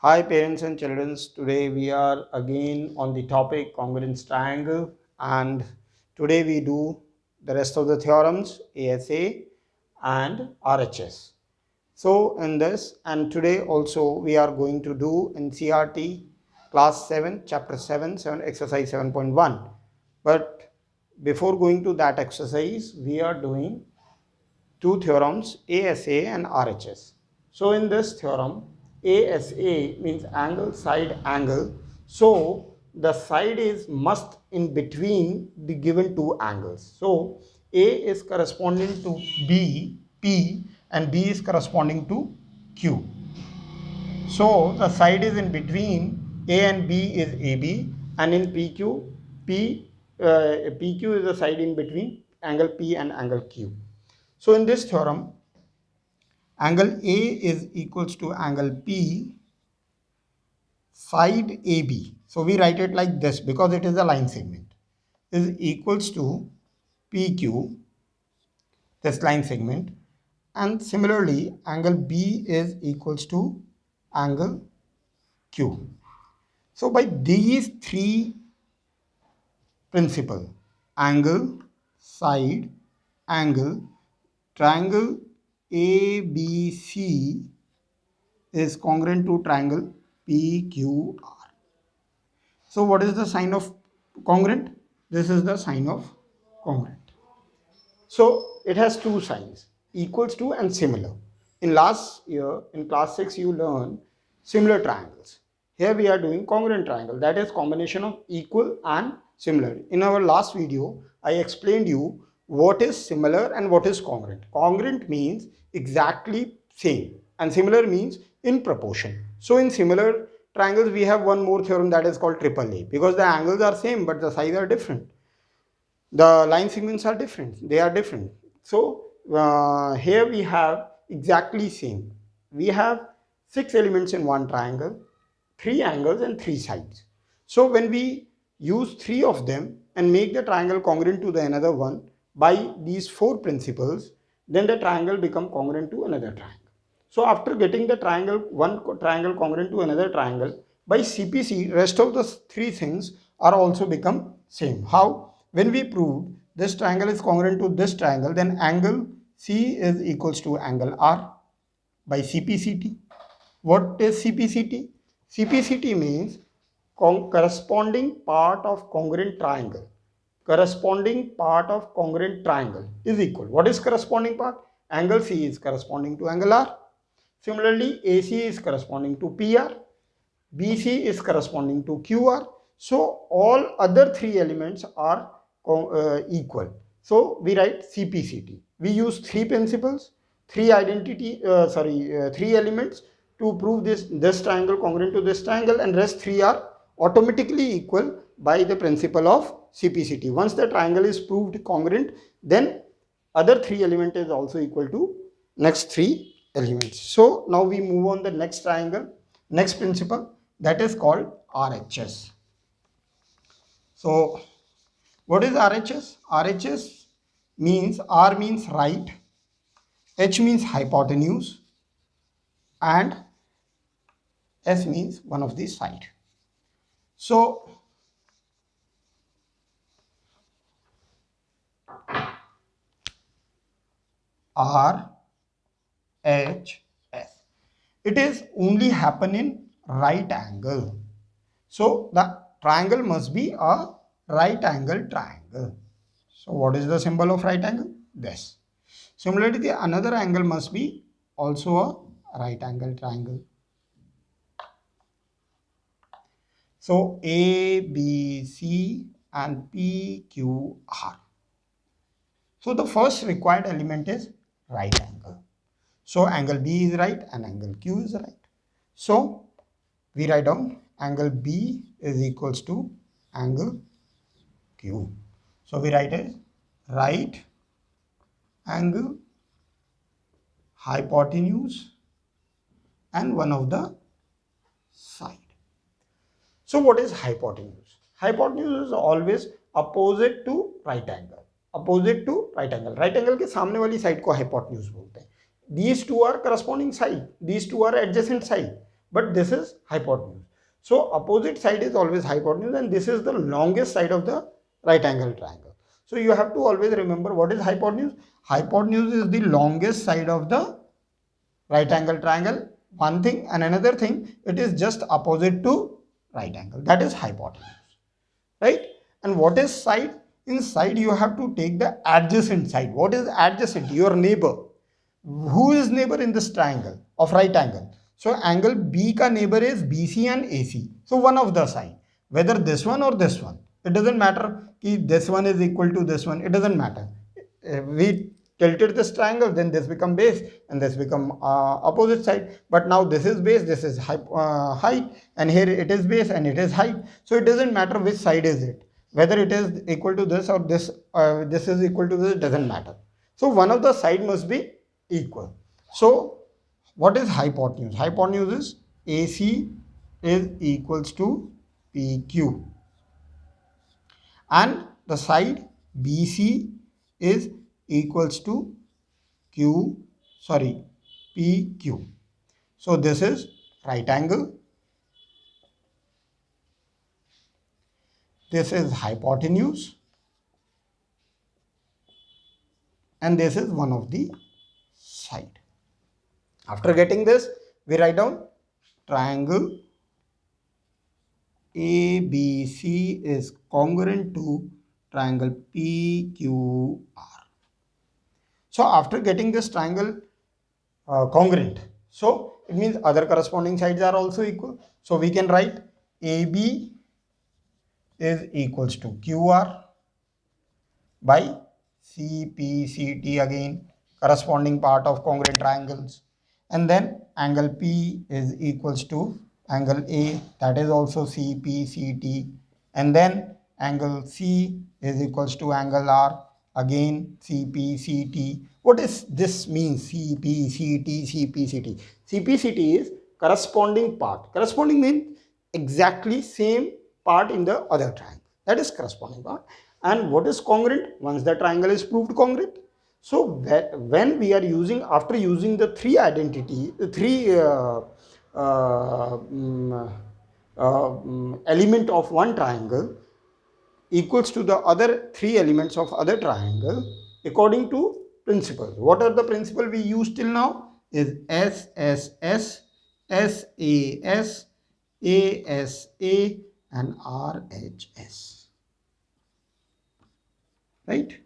Hi parents and children, today we are again on the topic congruence triangle, and today we do the rest of the theorems ASA and RHS. So in this and today also we are going to do NCERT class 7 chapter 7 exercise 7.1. But before going to that exercise we are doing two theorems ASA and RHS. So in this theorem, ASA means angle, side, angle. So the side is must in between the given two angles. So A is corresponding to B, P, and B is corresponding to Q. So the side is in between A and B is AB, and in PQ, PQ is the side in between angle P and angle Q. So in this theorem, angle A is equals to angle P side AB. So we write it like this because it is a line segment, is equals to PQ, this line segment, and similarly angle B is equals to angle Q. So by these three principles, angle, side, angle, triangle ABC is congruent to triangle PQR. So what is the sign of congruent? This is the sign of congruent. So it has two signs, equals to and similar. In last year, in class 6, you learned similar triangles. Here we are doing congruent triangle, that is combination of equal and similar. In our last video, I explained you what is similar and what is congruent. Congruent means exactly same and similar means in proportion. So in similar triangles, we have one more theorem that is called triple A, because the angles are same but the sides are different. The line segments are different, they are different. So here we have exactly same. We have 6 elements in one triangle, 3 angles and 3 sides. So when we use 3 of them and make the triangle congruent to the another one by these 4 principles, then the triangle become congruent to another triangle. So after getting the triangle, one triangle congruent to another triangle, by CPC, rest of the 3 things are also become same. How? When we proved this triangle is congruent to this triangle, then angle C is equals to angle R by CPCT. What is CPCT? CPCT means corresponding part of congruent triangle. Corresponding part of congruent triangle is equal. What is corresponding part? Angle C is corresponding to angle R. Similarly, AC is corresponding to PR. BC is corresponding to QR. So all other 3 elements are equal. So we write CPCT. We use 3 principles, 3 3 elements to prove this triangle congruent to this triangle, and rest 3 are automatically equal by the principle of CPCT. Once the triangle is proved congruent, then other 3 element is also equal to next 3 elements. So now we move on the next triangle, next principle, that is called RHS. So what is RHS? RHS means R means right, H means hypotenuse, and S means one of the side. So R, H, S. It is only happen in right angle. So the triangle must be a right angle triangle. So what is the symbol of right angle? This. Similarly, the another angle must be also a right angle triangle. So A, B, C and P, Q, R. So the first required element is right angle. So angle B is right and angle Q is right. So we write down angle B is equals to angle Q. So we write as right angle, hypotenuse and one of the side. So what is hypotenuse? Hypotenuse is always opposite to right angle. Opposite to right angle. Right angle के सामने वाली side को hypotenuse बोलते हैं. These two are corresponding side. These two are adjacent side. but this is hypotenuse. So opposite side is always hypotenuse, and this is the longest side of the right angle triangle. So you have to always remember what is hypotenuse. Hypotenuse is the longest side of the right angle triangle, one thing, and another thing, it is just opposite to right angle, that is hypotenuse, right? And what is side? In side you have to take the adjacent side. What is adjacent? Your neighbor. Who is neighbor in this triangle of right angle? So angle B ka neighbor is BC and AC. So one of the side, whether this one or this one, it doesn't matter ki this one is equal to this one, it doesn't matter. We tilted this triangle, then this become base and this become opposite side. But now this is base, this is height, and here it is base and it is height. So it doesn't matter which side is it, whether it is equal to this or this, this is equal to this, doesn't matter. So one of the side must be equal. So what is hypotenuse? Hypotenuse is AC is equals to PQ, and the side BC is equals to PQ. So this is right angle, this is hypotenuse, and this is one of the side. After getting this, we write down triangle ABC is congruent to triangle PQR. So after getting this triangle congruent, so it means other corresponding sides are also equal. So we can write AB is equals to QR by CPCT, again corresponding part of congruent triangles, and then angle P is equals to angle A, that is also CPCT, and then angle C is equals to angle R, again CPCT. What is this means? CPCT, CPCT. CPCT is corresponding part. Corresponding means exactly same part in the other triangle. That is corresponding part. And what is congruent? Once the triangle is proved congruent. So when we are using, after using the three element of one triangle equals to the other three elements of other triangle according to principles. What are the principles we use till now? Is SSS, SAS, ASA, and RHS. Right?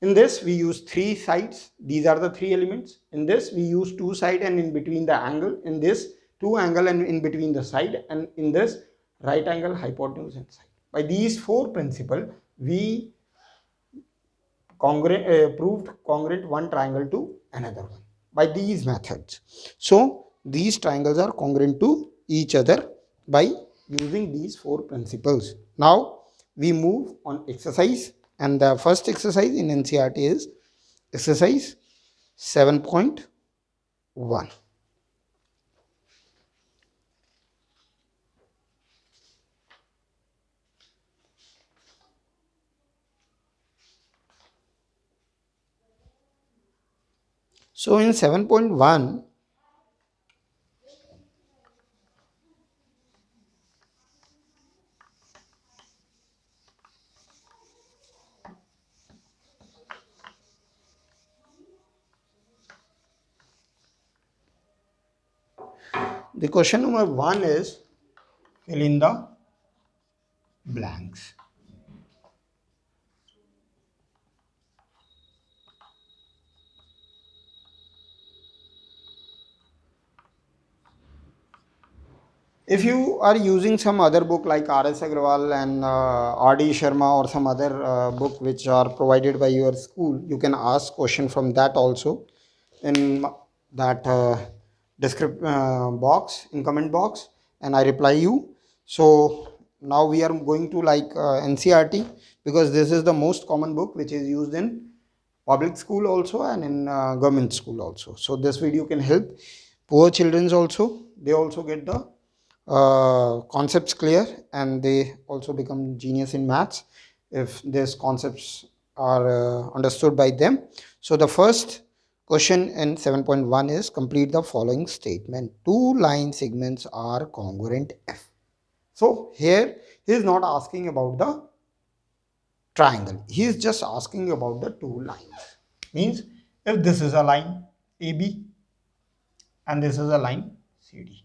In this we use three sides. These are the three elements. In this we use two sides and in between the angle. In this two angle and in between the side. And in this right angle, hypotenuse, and side. By these four principles we proved congruent one triangle to another one by these methods. So these triangles are congruent to each other by using these four principles. Now we move on exercise, and the first exercise in NCERT is exercise 7.1. So in 7.1, the question number 1 is fill in the blanks. If you are using some other book like R.S. Agrawal and R.D. Sharma or some other book which are provided by your school, you can ask question from that also in that box, in comment box, and I reply you. So now we are going to like NCERT, because this is the most common book which is used in public school also and in government school also. So this video can help poor children also. They also get the concepts clear, and they also become genius in maths if these concepts are understood by them. So the first question in 7.1 is complete the following statement. Two line segments are congruent if. So here he is not asking about the triangle. He is just asking about the two lines. Means if this is a line AB and this is a line CD,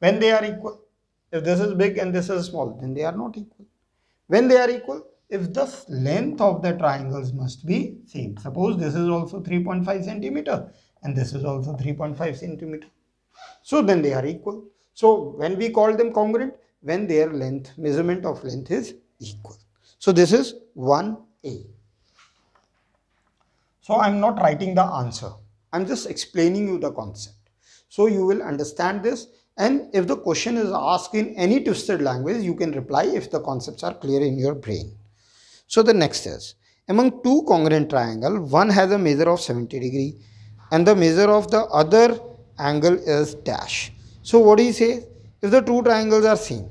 when they are equal, if this is big and this is small, then they are not equal. When they are equal, if the length of the triangles must be same. Suppose this is also 3.5 centimeter and this is also 3.5 centimeter. So then they are equal. So when we call them congruent, when their length, measurement of length is equal. So this is 1A. So I'm not writing the answer. I'm just explaining you the concept. So you will understand this, and if the question is asked in any twisted language, you can reply if the concepts are clear in your brain. So the next is, among two congruent triangle, one has a measure of 70 degree and the measure of the other angle is dash. So what do you say? If the two triangles are same,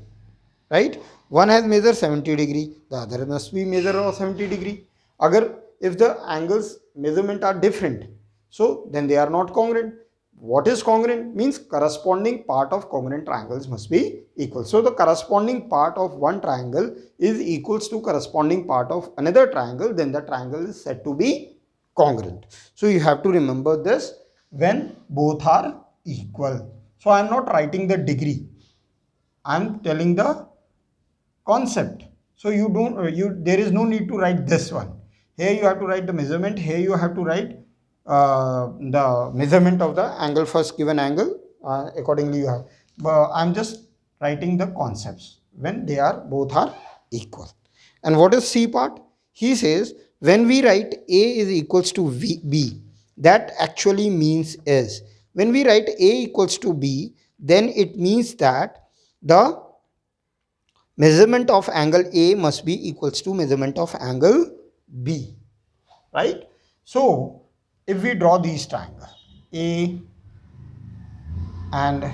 right? One has measure 70 degree, the other must be measure of 70 degree. Agar if the angles measurement are different, so then they are not congruent. What is congruent? Means corresponding part of congruent triangles must be equal. So the corresponding part of one triangle is equals to corresponding part of another triangle, then the triangle is said to be congruent. So you have to remember this when both are equal. So I am not writing the degree, I am telling the concept. So you don't there is no need to write this one. Here you have to write the measurement, here you have to write the measurement of the angle, first given angle, accordingly you have, but I'm just writing the concepts when they are both are equal. And what is C part? He says when we write A is equals to B, that actually means is, when we write A equals to B, then it means that the measurement of angle A must be equals to measurement of angle B, right? So if we draw these triangles A and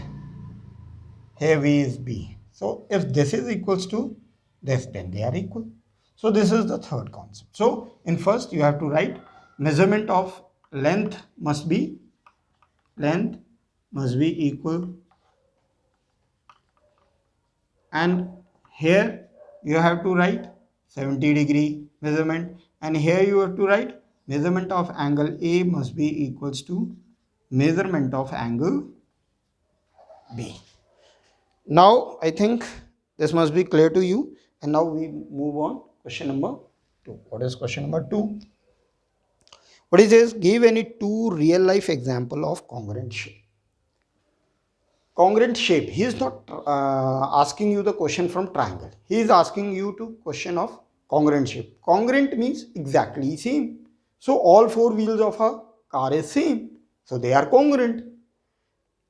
here V is B, so if this is equals to this, then they are equal. So this is the third concept. So in first you have to write measurement of length must be equal, and here you have to write 70 degree measurement, and here you have to write measurement of angle A must be equals to measurement of angle B. Now I think this must be clear to you, and now we move on question number 2. What is question number 2? What is this? Give any two real life example of congruent shape. Congruent shape, he is not asking you the question from triangle, he is asking you to question of congruent shape. Congruent means exactly same. So all four wheels of a car is same, so they are congruent.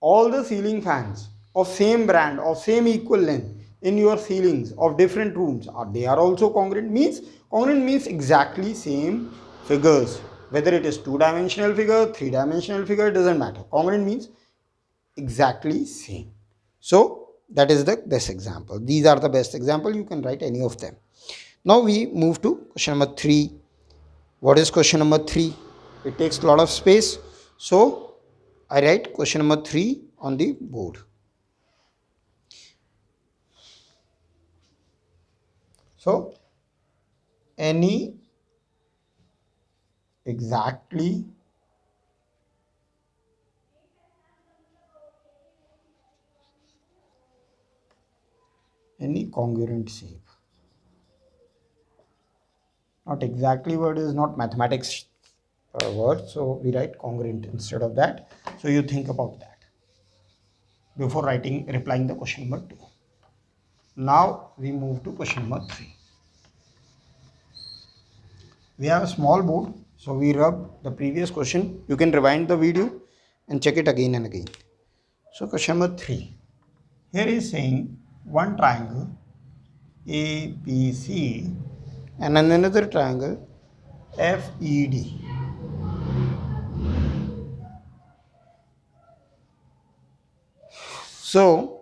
All the ceiling fans of same brand of same equal length in your ceilings of different rooms are, they are also congruent. Means congruent means exactly same figures, whether it is two-dimensional figure, three-dimensional figure, doesn't matter. Congruent means exactly same. So that is the best example. These are the best example. You can write any of them. Now we move to question number 3. What is question number 3? It takes a lot of space. So I write question number 3 on the board. So any exactly any congruent shape. Not exactly word is not mathematics word, so we write congruent instead of that. So you think about that before writing replying the question number 2. Now we move to question number 3. We have a small board, so we rub the previous question. You can rewind the video and check it again and again. So question number 3. Here is saying one triangle ABC And another triangle FED. So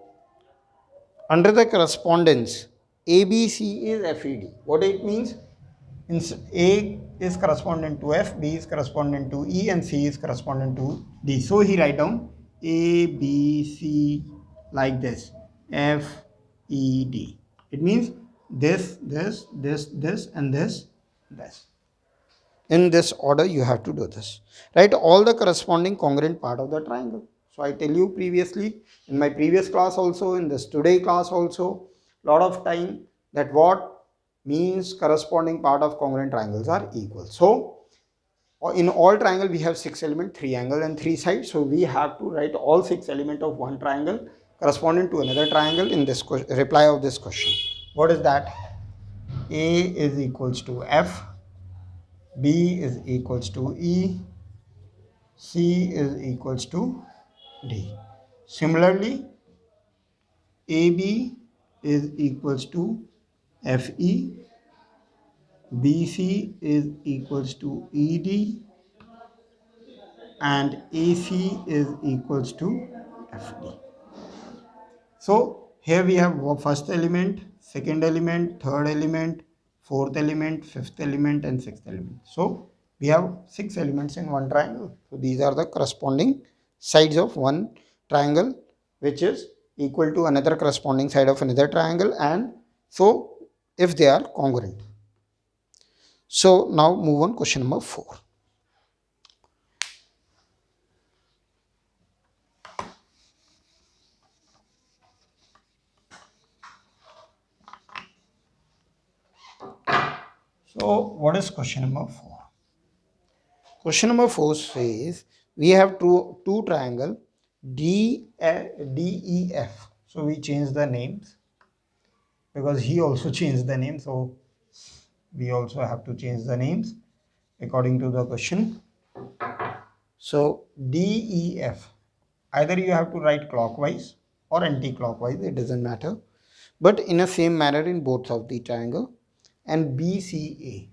under the correspondence ABC is FED. What it means? A is corresponding to F, B is corresponding to E, and C is corresponding to D. So he write down A, B, C like this, F, E, D. It means this, and this. In this order you have to do this. Write all the corresponding congruent part of the triangle. So I tell you previously, in my previous class also, in this today class also, lot of time, that what means corresponding part of congruent triangles are equal. So in all triangle we have 6 elements, 3 angle and 3 sides. So we have to write all 6 elements of one triangle corresponding to another triangle in this reply of this question. What is that? A is equals to F, B is equals to E, C is equals to D. Similarly, AB is equals to FE, BC is equals to ED, and AC is equals to FD. So here we have first element, second element, third element, fourth element, fifth element, and sixth element. So we have 6 elements in one triangle. So these are the corresponding sides of one triangle, which is equal to another corresponding side of another triangle, and so if they are congruent. So now move on question number 4. So what is question number 4? Question number 4 says we have two triangle DEF. So we change the names because he also changed the name. So we also have to change the names according to the question. So DEF, either you have to write clockwise or anti-clockwise, it doesn't matter, but in a same manner in both of the triangle. and BCA.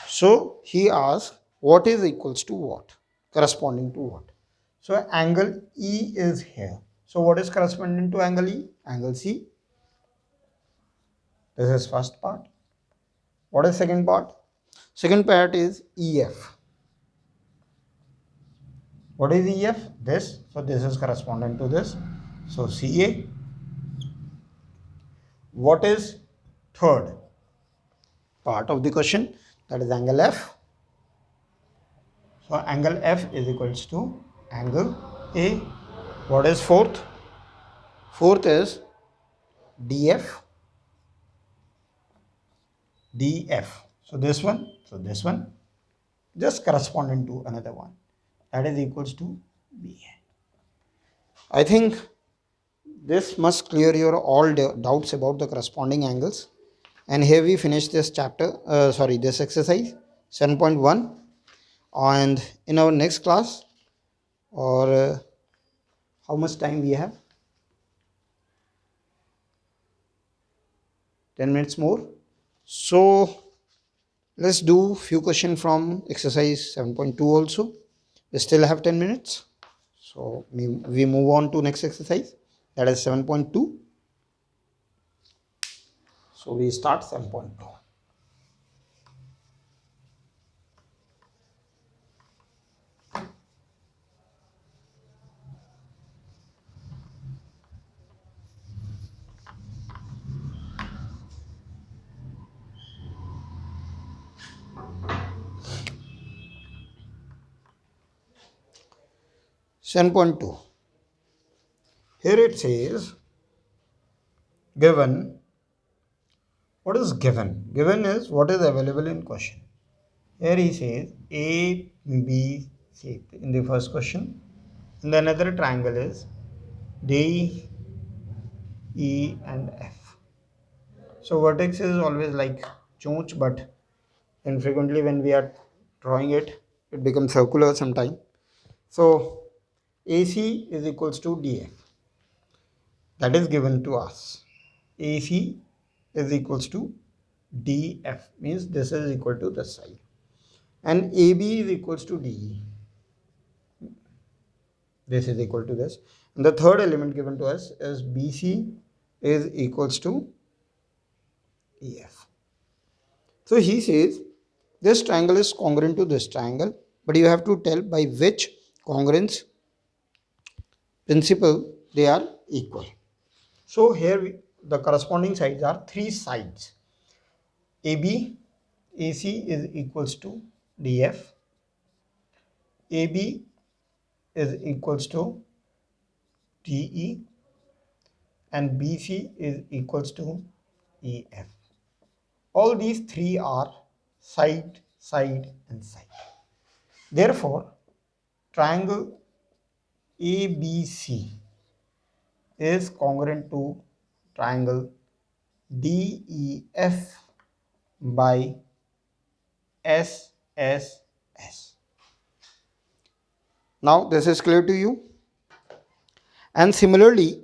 So he asks what is equals to what, corresponding to what. So angle E is here. So what is corresponding to angle E? Angle C. This is first part. What is second part? Second part is EF. What is EF? This. So this is corresponding to this. So CA. What is third Part of the question, that is angle F. So angle F is equals to angle A. What is fourth? Fourth is DF. DF. So this one, just corresponding to another one. That is equals to BA. I think this must clear your all doubts about the corresponding angles. And here we finish this chapter, this exercise 7.1. And in our next class, or how much time we have? 10 minutes more. So let's do few questions from exercise 7.2 also. We still have 10 minutes. So we move on to next exercise, that is 7.2. So we start 7.2. Here it says given. What is given? Given is what is available in question. Here he says A, B, C in the first question. And the another triangle is D, E, and F. So vertex is always like chonch, but infrequently when we are drawing it, it becomes circular sometime. So AC is equals to DF. That is given to us. AC is equals to DF, means this is equal to this side. And AB is equals to DE. This is equal to this. And the third element given to us is BC is equals to EF. So he says this triangle is congruent to this triangle, but you have to tell by which congruence principle they are equal. So here the corresponding sides are three sides. AB, AC is equals to DF, AB is equals to DE, and BC is equals to EF. All these three are side, side, and side. Therefore, triangle ABC is congruent to triangle DEF by SSS. Now this is clear to you. And similarly,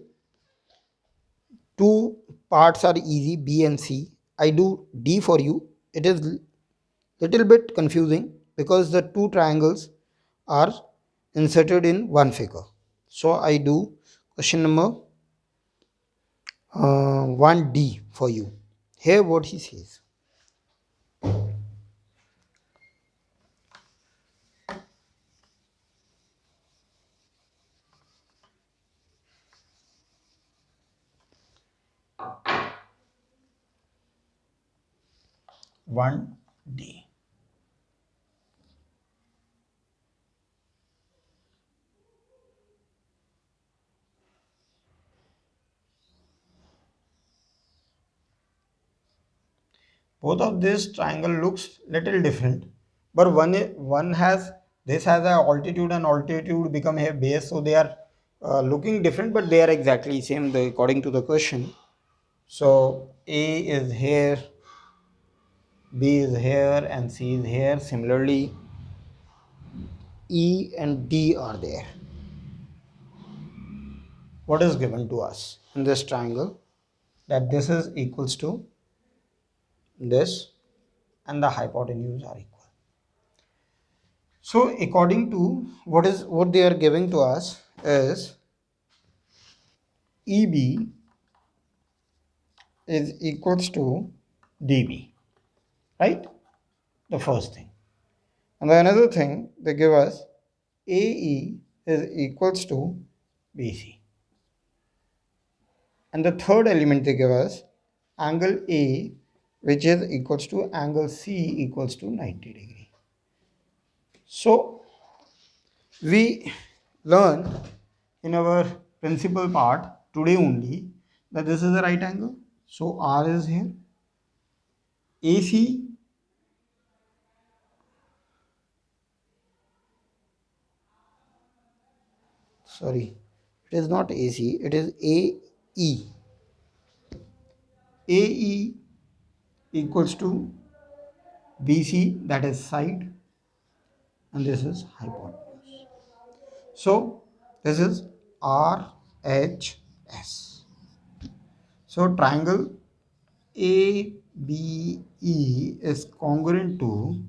two parts are easy, B and C. I do D for you. It is little bit confusing because the two triangles are inserted in one figure. So I do question number 1D for you. Here what he says. One D. Both of this triangle looks little different, but one has this has a altitude and altitude become a base, so they are looking different, but they are exactly same according to the question. So A is here, B is here, and C is here. Similarly, E and D are there. What is given to us in this triangle? That this is equals to this, and the hypotenuse are equal. So according to what they are giving to us is EB is equals to DB, right? The first thing. And the another thing they give us AE is equals to BC. And the third element they give us angle A, which is equals to angle C equals to 90 degree. So we learn in our principal part today only that this is the right angle. So R is here. AC sorry, it is not AC, it is AE. AE equals to BC, that is side, and this is hypotenuse. So this is RHS. So triangle ABE is congruent to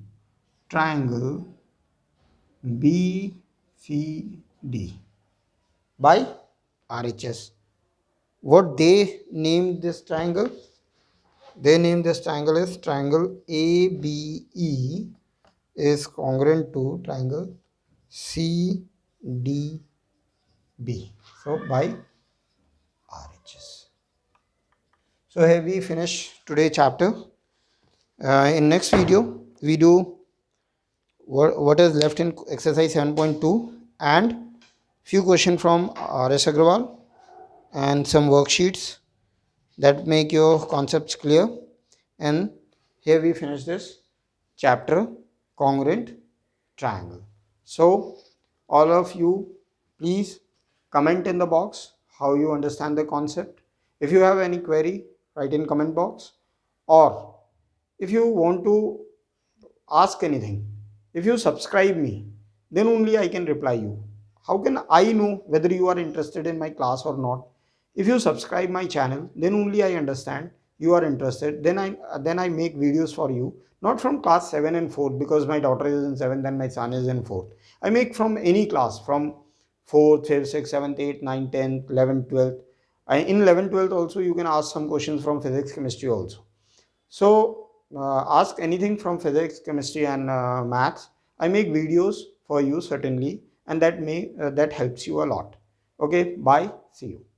triangle BCD by RHS. What they named this triangle? They named this triangle as triangle ABE is congruent to triangle CDB. So by RHS. So here we finish today's chapter. In next video, we do what is left in exercise 7.2 and few questions from R.S. Agrawal and some worksheets that make your concepts clear. And here we finish this chapter congruent triangle. So all of you please comment in the box how you understand the concept. If you have any query, write in comment box, or if you want to ask anything, if you subscribe me, then only I can reply you. How can I know whether you are interested in my class or not? If you subscribe my channel, then only I understand you are interested. Then I make videos for you, not from class 7 and 4 because my daughter is in 7th and my son is in 4th. I make from any class, from 4th, 5th, 6th, 7th, 8th, 9th, 10th, 11th, 12th. In 11th, 12th also you can ask some questions from physics, chemistry also. So ask anything from physics, chemistry, and maths. I make videos for you certainly, and that helps you a lot. Okay, bye. See you.